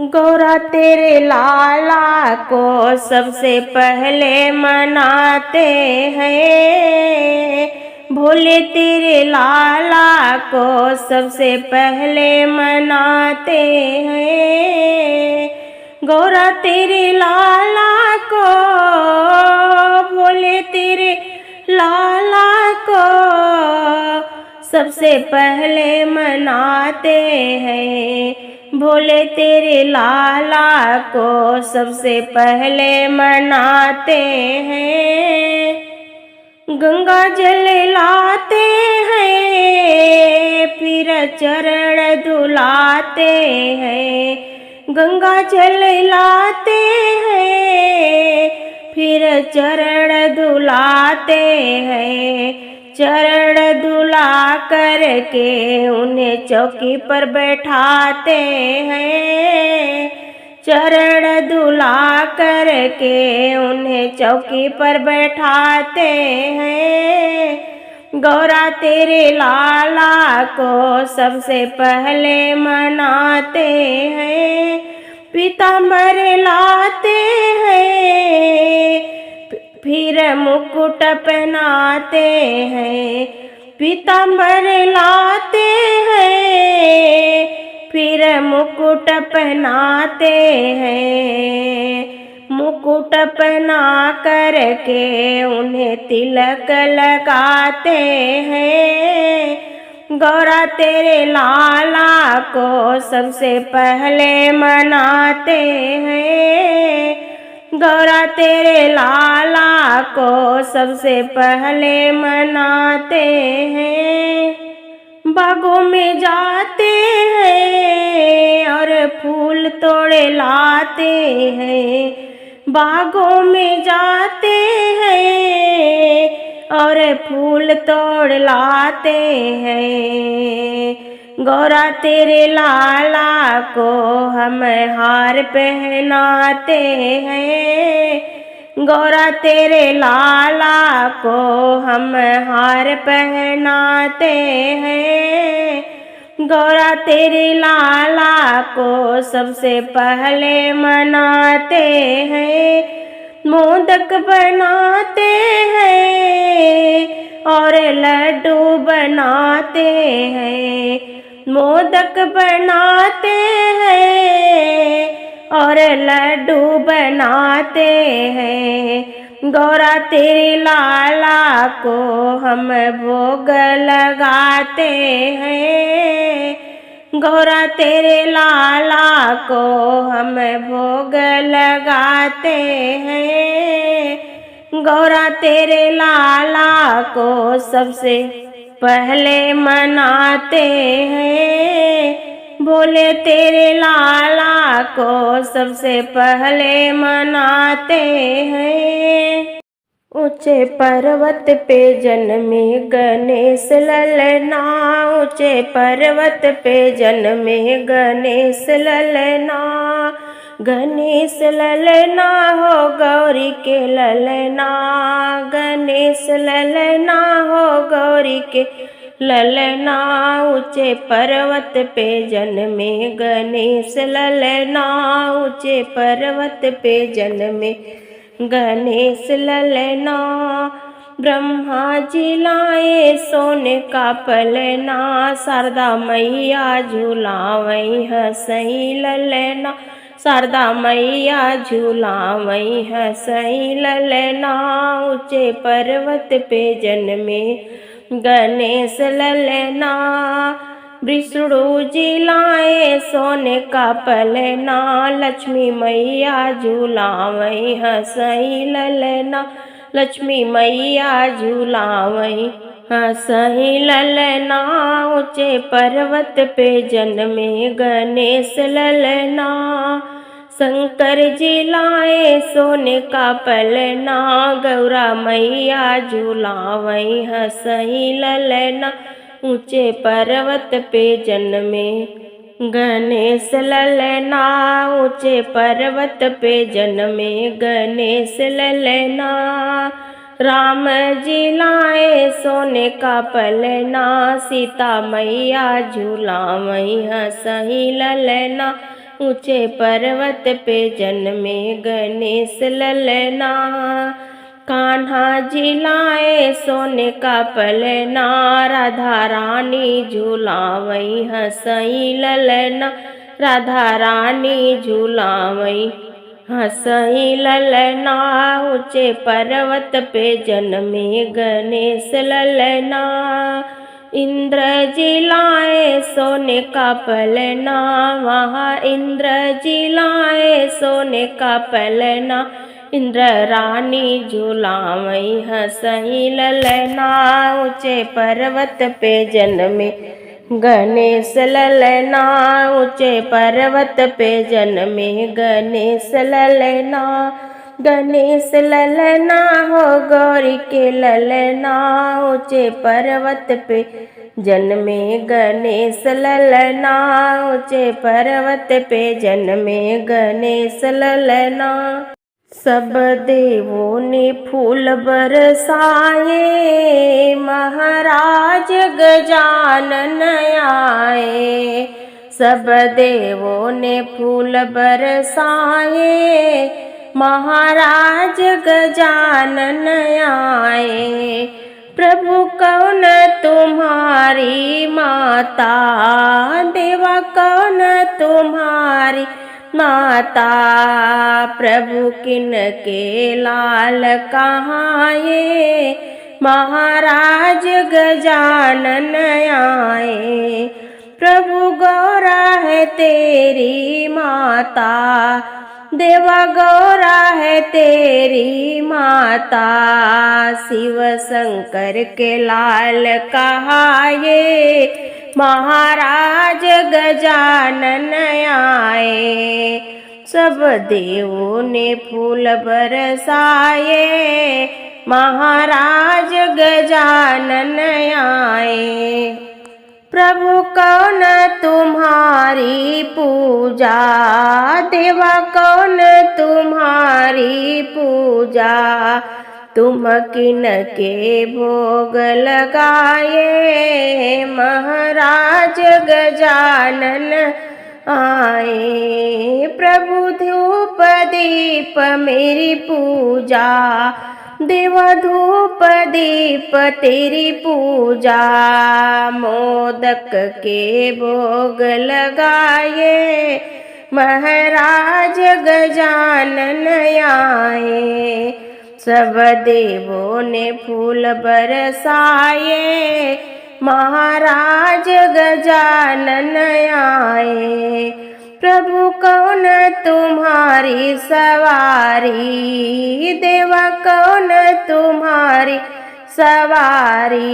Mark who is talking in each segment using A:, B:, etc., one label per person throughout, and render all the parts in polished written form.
A: गौरा तेरे लाला को सबसे पहले मनाते हैं। भोले तेरे लाला को सबसे पहले मनाते हैं। गौरा तेरे लाला को, भोले तेरे लाला को सबसे पहले मनाते हैं। भोले तेरे लाला को सबसे पहले मनाते हैं। गंगा जल लाते हैं, फिर चरण धुलाते हैं। गंगा जल लाते हैं, फिर चरण धुलाते हैं। चरण धुला करके उन्हें चौकी पर बैठाते हैं। चरण धुला करके उन्हें चौकी पर बैठाते हैं। गौरा तेरे लाला को सबसे पहले मनाते हैं। पीताम्बर लाते हैं, फिर मुकुट पहनाते हैं। पीताम्बर लाते हैं, फिर मुकुट पहनाते हैं। मुकुट पहना करके उन्हें तिलक लगाते हैं। गौरा तेरे लाला को सबसे पहले मनाते हैं। गौरा तेरे लाला को सबसे पहले मनाते हैं। बागों में जाते हैं और फूल तोड़े लाते हैं। बागों में जाते हैं और फूल तोड़ लाते हैं। गौरा तेरे लाला को हम हार पहनाते हैं। गौरा तेरे लाला को हम हार पहनाते हैं। गौरा तेरे लाला को सबसे पहले मनाते हैं। मोदक बनाते हैं और लड्डू बनाते हैं। मोदक बनाते हैं और लड्डू बनाते हैं। गौरा तेरे लाला को हम भोग लगाते हैं। गौरा तेरे लाला को हम भोग लगाते हैं। गौरा तेरे लाला को सबसे पहले मनाते हैं। भोले तेरे लाला को सबसे पहले मनाते हैं। ऊंचे पर्वत पे जन्मे गणेश ललना, ऊंचे पर्वत पे जन्मे गणेश ललना। गणेश ललना हो गौरी के ललना, गणेश ललना हो गौरी के ललना। ऊंचे पर्वत पे जन्मे गणेश ललना, ऊंचे पर्वत पे जन्मे गणेश ललना। ब्रह्मा जी लाए सोने का पलना, शारदा मैया झूलावई हंसई ललना। शारदा मैया झूलावई हंसई ललना। ऊंचे पर्वत पे जन्मे गणेश ललना। विष्णु जी लाए सोने का पलना, लक्ष्मी मैया झूलावई हंसई ललना। लक्ष्मी मैया झूलावई हंसई ललना। ऊंचे पर्वत पे जन्मे गणेश ललना। शंकर जी लाए सोने का पलना, गौरा मैया झूलावई हंसई ललना। ऊंचे पर्वत पे जन्मे गणेश ललना, ऊंचे पर्वत पे जन्मे गणेश ललना। राम जी लाए सोने का पलना, सीता मैया झूलावई हंसई ललना। ऊंचे पर्वत पे जन्मे गणेश ललना। कान्हा जी लाए सोने का पलना, राधा रानी झूलावई हंसई ललना, राधा रानी झूलावई हंसई ललना। ऊंचे पर्वत पे जन्मे गणेश ललना। इंद्र जी लाए सोने का पलना, वहाँ इंद्र जी लाए सोने का पलना, इंद्र रानी झूलावई हंसई ललना। ऊंचे पर्वत पे जन्मे गणेश ललना, ऊंचे पर्वत पे जन्मे गणेश ललना। गणेश ललना हो गौरी के ललना, ऊंचे पर्वत पे जन्मे गणेश ललना, ऊंचे पर्वत पे जन्मे गणेश ललना। सब देवों ने फूल बरसाए, महाराज गजानन आए। सब देवों ने फूल बरसाए, महाराज गजानन आए। प्रभु कौन तुम्हारी माता, देवा कौन तुम्हारी माता। प्रभु किन के लाल कहाँ ये, महाराज गजानन आए। प्रभु गौरा है तेरी माता, देवा गौरा है तेरी माता। शिव शंकर के लाल कहाए, महाराज गजानन आए। सब देवों ने फूल बरसाए, महाराज गजानन आए। प्रभु कौन तुम्हारी पूजा, देवा कौन तुम्हारी पूजा। तुम किन के भोग लगाए, महाराज गजानन आए। प्रभु धूप दीप मेरी पूजा, देवा धूप दीप तेरी पूजा। मोदक के भोग लगाए, महाराज गजानन आए। सब देवों ने फूल बरसाए, महाराज गजानन आए। प्रभु कौन तुम्हारी सवारी, देवा कौन तुम्हारी सवारी।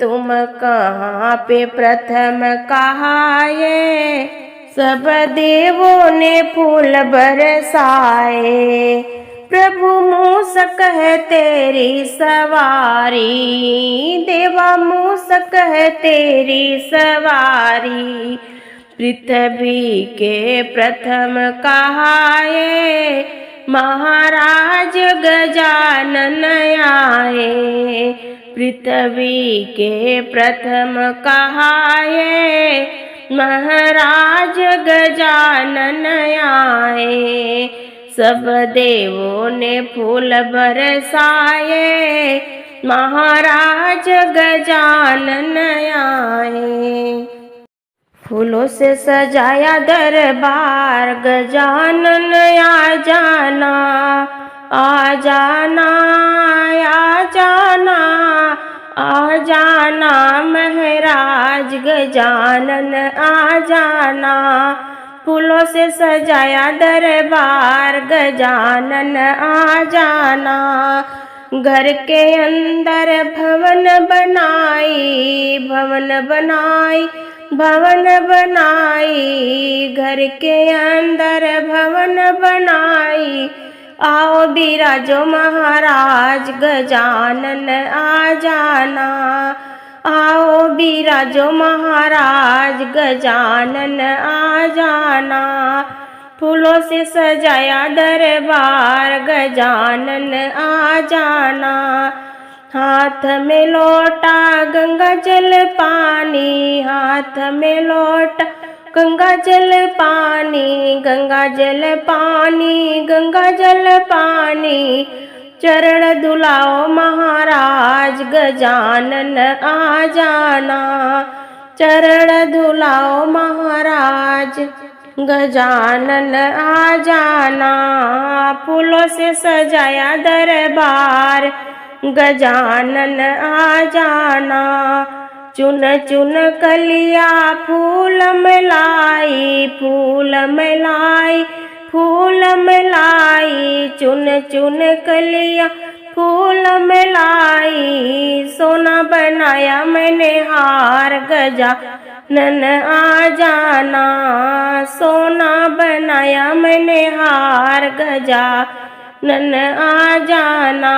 A: तुम कहाँ पे प्रथम कहाए, सब देवों ने फूल बरसाए। प्रभु मूसक है तेरी सवारी, देवा मूसक है तेरी सवारी। पृथ्वी के प्रथम कहाए, महाराज गजानन आए। पृथ्वी के प्रथम कहाए, महाराज गजानन आए। सब देवों ने फूल बरसाए, महाराज गजानन आए। फूलों से सजाया दरबार, गजानन आ जाना, आ जाना, आ जाना, आ जाना। महाराज गजानन आ जाना। फूलों से सजाया दरबार, गजानन आ जाना। घर के अंदर भवन बनाई, भवन बनाई, भवन बनाई। घर के अंदर भवन बनाई। आओ बिराजो महाराज गजानन आ जाना। आओ बिराजो महाराज गजानन आ जाना। फूलों से सजाया दरबार, गजानन आ जाना। हाथ में लोटा गंगा जल पानी, हाथ में लोटा गंगा जल पानी, गंगा जल पानी, गंगा जल पानी, चरण धुलाओ महाराज गजानन आ जाना, चरण धुलाओ महाराज गजानन आ जाना। फूलों से सजाया दरबार गजानन आ जाना, चुन चुन कलिया फूल मिलाई, फूल मिलाई, फूल मिलाई, चुन चुन कलिया फूल मिलाई, सोना बनाया मैंने हार गजानन आ जाना, सोना बनाया मैंने हार गजानन आ जाना।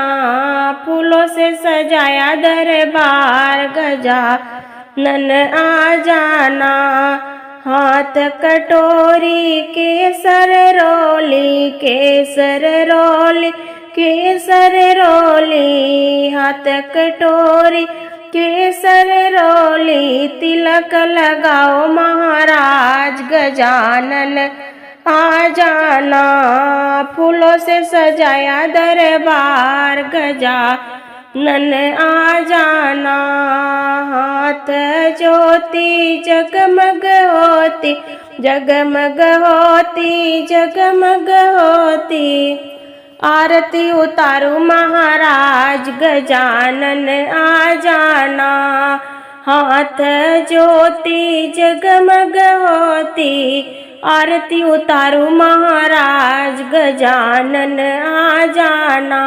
A: फूलों से सजाया दरबार गजानन आ जाना, हाथ कटोरी केसर रोली, केसर रोली, केसर रोली, हाथ कटोरी केसर रोली, तिलक लगाओ महाराज गजानन आ जाना। फूलों से सजाया दरबार गजानन आ जाना, हाथ ज्योति जगमग होती, जगमग होती, जगमग होती, आरती उतारू महाराज गजानन आ जाना, हाथ ज्योति जगमग होती, आरती उतारू महाराज गजानन आ जाना।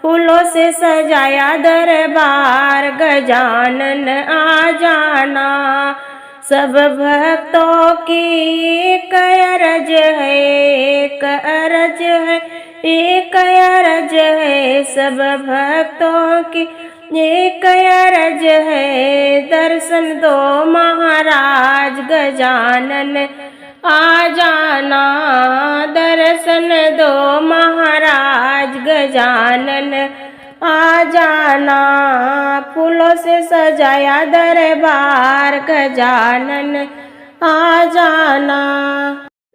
A: फूलों से सजाया दरबार गजानन आ जाना, सब भक्तों की एक अरज है, एक अरज है, एक अरज है, सब भक्तों की एक अरज है, दर्शन दो महाराज गजानन आ जाना, दर्शन दो महाराज गजानन आ जाना। फूलों से सजाया दरबार गजानन आ जाना,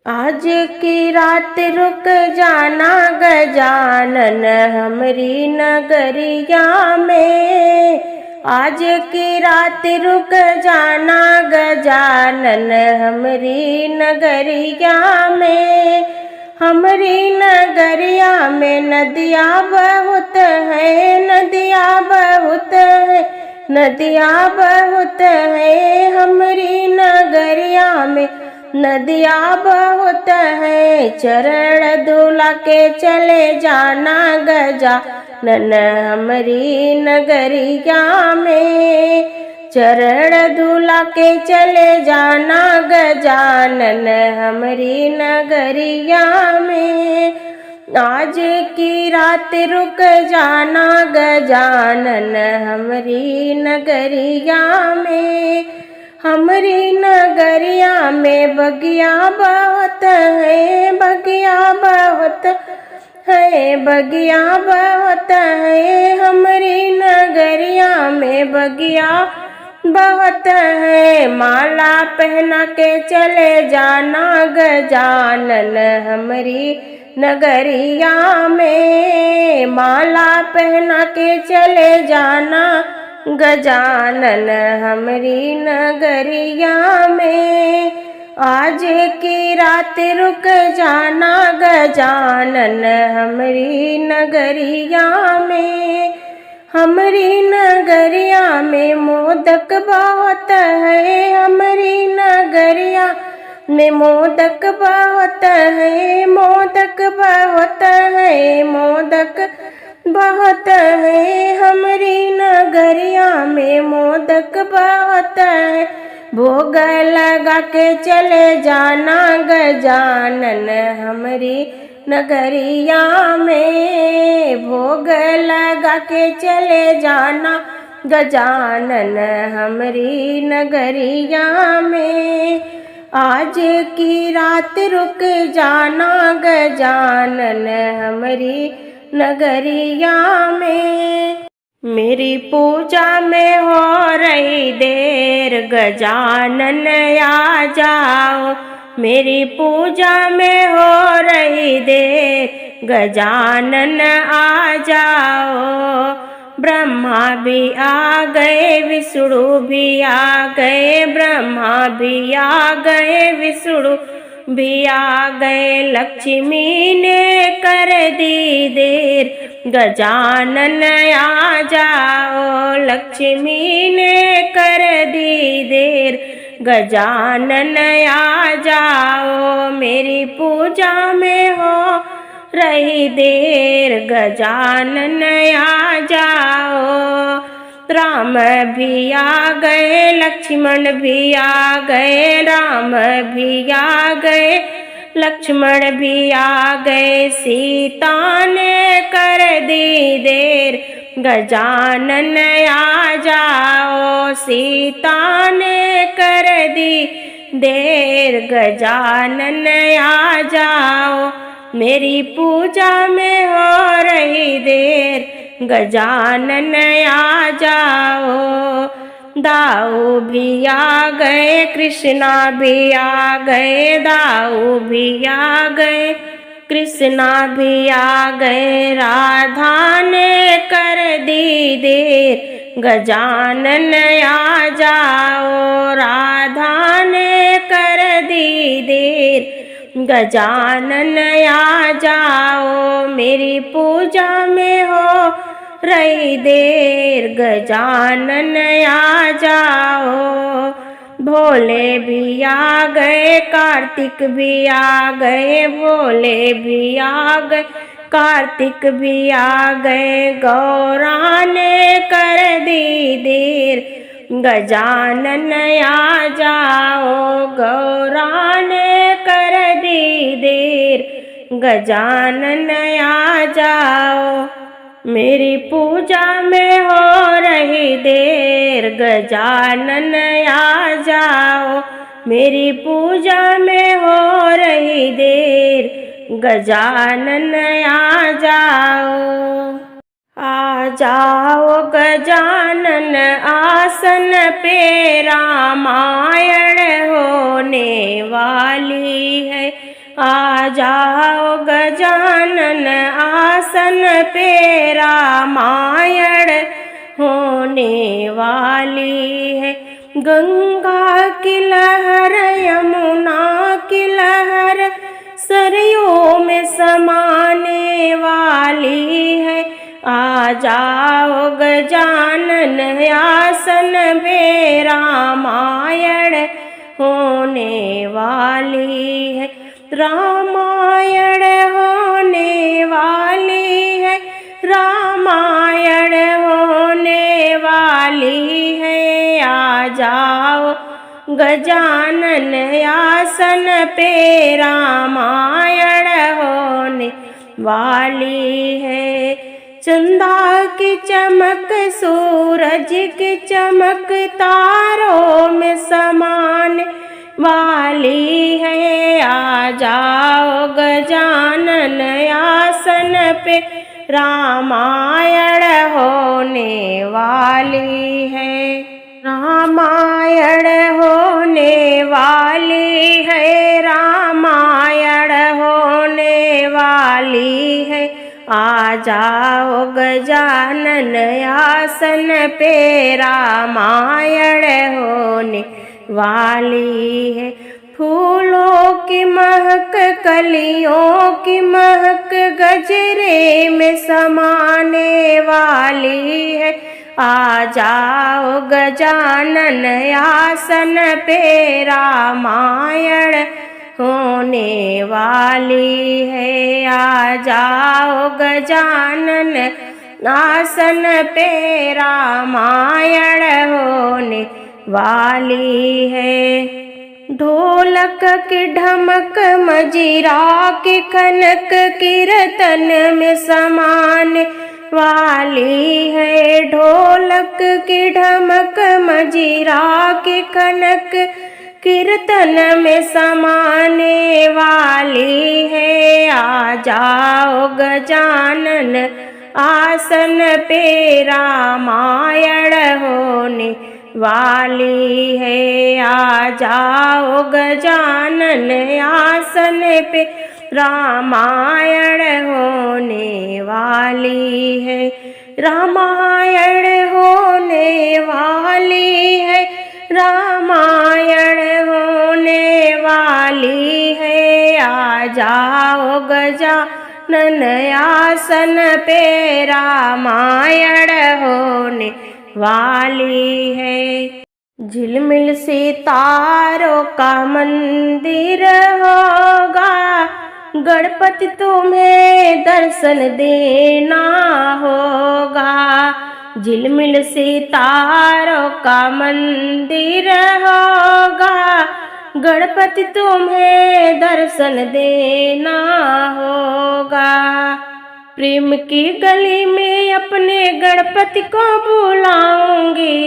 A: आज की रात रुक जाना गजानन हमरी नगरिया में, आज की रात रुक जाना गजानन हमरी नगरिया में, हमरी नगरिया में नदियाँ बहुत है, नदियाँ बहुत है, नदियाँ बहुत है, हमरी नगरिया में नदियाँ बहुत है, चरण धुला के चले जाना गजानन हमरी नगरिया में, चरण धुला के चले जाना गजानन हमरी नगरिया में, आज की रात रुक जाना गजानन हमरी नगरिया में, हमरी नगरिया में बगिया बहुत है, बगिया बहुत है, बगिया बहुत है, हमरी नगरिया में बगिया बहुत है, माला पहना के चले जाना गजानन हमरी नगरिया में, माला पहना के चले जाना गजानन हमरी नगरिया में, आज की रात रुक जाना गजानन हमरी नगरिया में, हमरी नगरिया में मोदक बहुत है, हमरी नगरिया में मोदक बहुत है, मोदक बहुत है, मोदक बहुत है, हमरी नगरिया में मोदक बहुत है, भोग लगा के चले जाना गजानन हमरी नगरिया में, भोग लगा के चले जाना गजानन हमरी नगरिया में, आज की रात रुक जाना गजानन हमरी नगरिया में। मेरी पूजा में हो रही देर, गजानन आ जाओ। मेरी पूजा में हो रही देर, गजानन आ जाओ। ब्रह्मा भी आ गए, विष्णु भी आ गए, ब्रह्मा भी आ गए, विष्णु भी आ गए। लक्ष्मी ने कर दी देर, गजानन आ जाओ। लक्ष्मी ने कर दी देर, गजानन आ जाओ। मेरी पूजा में हो रही देर, गजानन आ जाओ। राम भी आ गए, लक्ष्मण भी आ गए, राम भी आ गए, लक्ष्मण भी आ गए। सीता ने कर दी देर, गजानन आ जाओ। सीता ने कर दी देर, गजानन आ जाओ। मेरी पूजा में हो रही देर, गजानन आ जाओ। दाऊ भी आ गए, कृष्णा भी आ गए, दाऊ भी आ गए, कृष्णा भी आ गए। राधा ने कर दी देर, गजानन आ जाओ। राधा ने कर दी देर, गजानन आ जाओ। मेरी पूजा में हो रही देर, गजानन आ जाओ। भोले भी आ गए, कार्तिक भी आ गए, भोले भी आ गए, कार्तिक भी आ गए। गौरा ने कर दी देर, गजानन आ जाओ। गौरा ने कर दी देर, गजानन आ जाओ। मेरी पूजा में हो रही देर, गजानन आ जाओ। मेरी पूजा में हो रही देर, गजानन आ जाओ। आ जाओ गजानन आसन पे, रामायण होने वाली है। आ जाओ गजानन आसन पे, रामायण होने वाली है। गंगा की लहर, यमुना की लहर, सरयू में समाने वाली है। आ जाओ गजानन आसन पे, रामायण होने वाली है। रामायण होने वाली है, रामायण होने वाली है। आ जाओ गजानन आसन पे, रामायण होने वाली है। चंदा की चमक, सूरज की चमक, तारों में समान वाली है। आ जाओ गजानन आसन पे, रामायण होने वाली है। रामायण होने वाली है, रामायण होने वाली है। आ जाओ गजानन आसन पे, रामायण होने वाली है। फूलों की महक, कलियों की महक, गजरे में समाने वाली है। आ जाओ गजानन आसन पे, रामायण होने वाली है। आ जाओ गजानन आसन पे, रामायण होने वाली है। ढोलक की ढमक, मजीरा की खनक, कीर्तन में समाने वाली है। ढोलक की ढमक, मजीरा की खनक, कीर्तन में समाने वाली है। आ जाओ गजानन आसन पे रामायण होने वाली है। आ जाओ गजानन आसन पे रामायण होने वाली है। रामायण होने वाली है, रामायण होने वाली है। आ जाओ गजानन आसन पे रामायण होने वाली है। झिलमिल सितारों का मंदिर होगा, गणपति तुम्हें दर्शन देना होगा। झिलमिल सितारों का मंदिर होगा, गणपति तुम्हें दर्शन देना होगा। प्रेम की गली में अपने गणपति को बुलाऊंगी,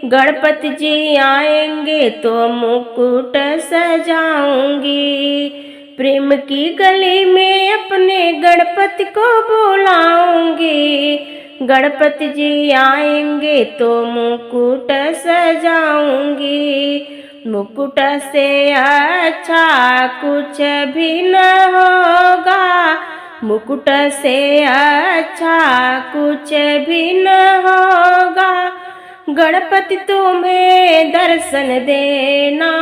A: गणपति जी आएंगे तो मुकुट सजाऊंगी। प्रेम की गली में अपने गणपति को बुलाऊंगी, गणपति जी आएंगे तो मुकुट सजाऊंगी। मुकुट से अच्छा कुछ भी न होगा, मुकुट से अच्छा कुछ भी न होगा। गणपति तुम्हें दर्शन देना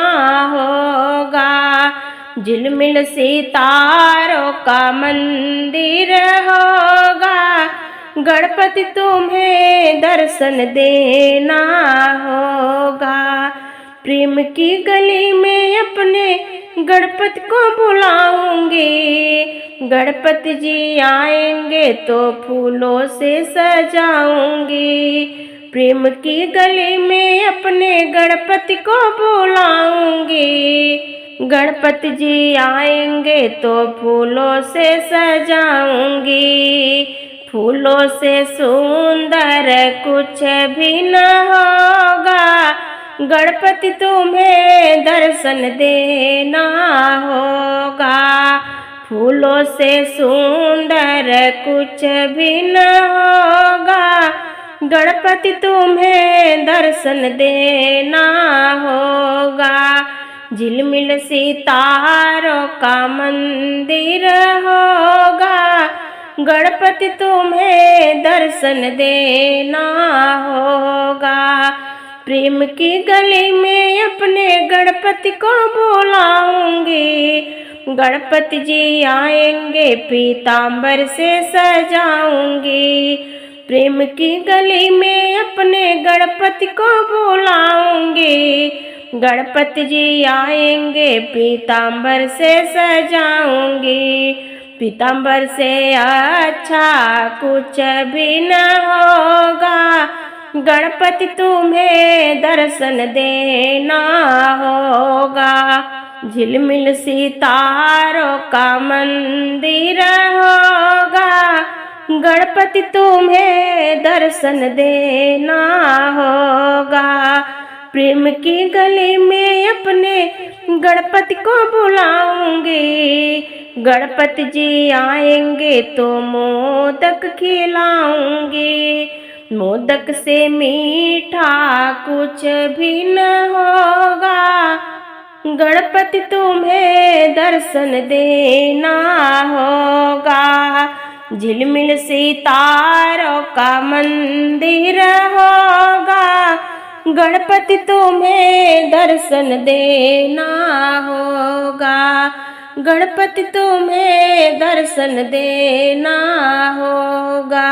A: होगा। झिलमिल सितारों का मंदिर होगा, गणपति तुम्हें दर्शन देना होगा। प्रेम की गली में अपने गणपति को बुलाऊंगी, गणपति जी आएंगे तो फूलों से सजाऊंगी। प्रेम की गली में अपने गणपति को बुलाऊंगी, गणपति जी आएंगे तो फूलों से सजाऊंगी। फूलों से सुंदर कुछ भी न होगा, गणपति तुम्हें दर्शन देना होगा। फूलों से सुंदर कुछ भी न होगा, गणपति तुम्हें दर्शन देना होगा। झिलमिल सितारों का मंदिर होगा, गणपति तुम्हें दर्शन देना होगा। प्रेम की गली में अपने गणपति को बुलाऊंगी, गणपति जी आएंगे पीतांबर से सजाऊंगी। प्रेम की गली में अपने गणपति को बुलाऊंगी, गणपति जी आएंगे पीतांबर से सजाऊंगी। पीतांबर से अच्छा कुछ भी न होगा, गणपति तुम्हें दर्शन देना होगा। झिलमिल सितारों का मंदिर होगा, गणपति तुम्हें दर्शन देना होगा। प्रेम की गली में अपने गणपति को बुलाऊंगी, गणपति जी आएंगे तो मोदक खिलाऊंगी। मोदक से मीठा कुछ भी न होगा, गणपति तुम्हें दर्शन देना होगा। झिलमिल सितारों का मंदिर होगा, गणपति तुम्हें दर्शन देना होगा। गणपति तुम्हें दर्शन देना होगा।